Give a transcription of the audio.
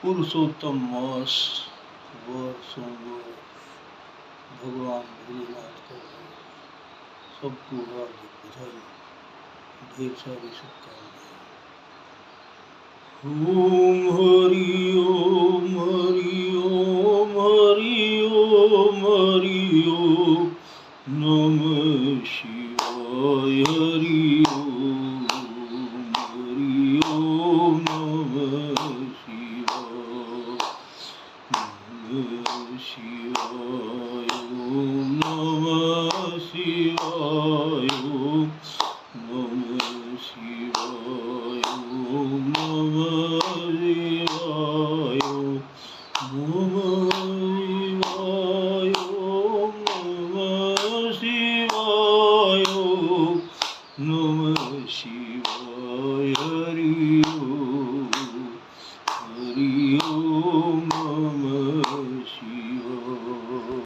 पुरुषोत्तम मास वर सोमवार भगवान भोलेनाथ का सबको हार्दिक बधाई, ढेर सारी शुभकामनाएं। ओम हरि ओम हरि ओम हरि ओम हरि ओम नमः शिवाय हरि ओम हरि ओम नमः शिवाय ओम नमः शिवाय ओम नमः शिवाय ओम नमः शिवाय ओम नमः शिवाय ओम नमः शिवाय हरि ओम नमः शिवाय।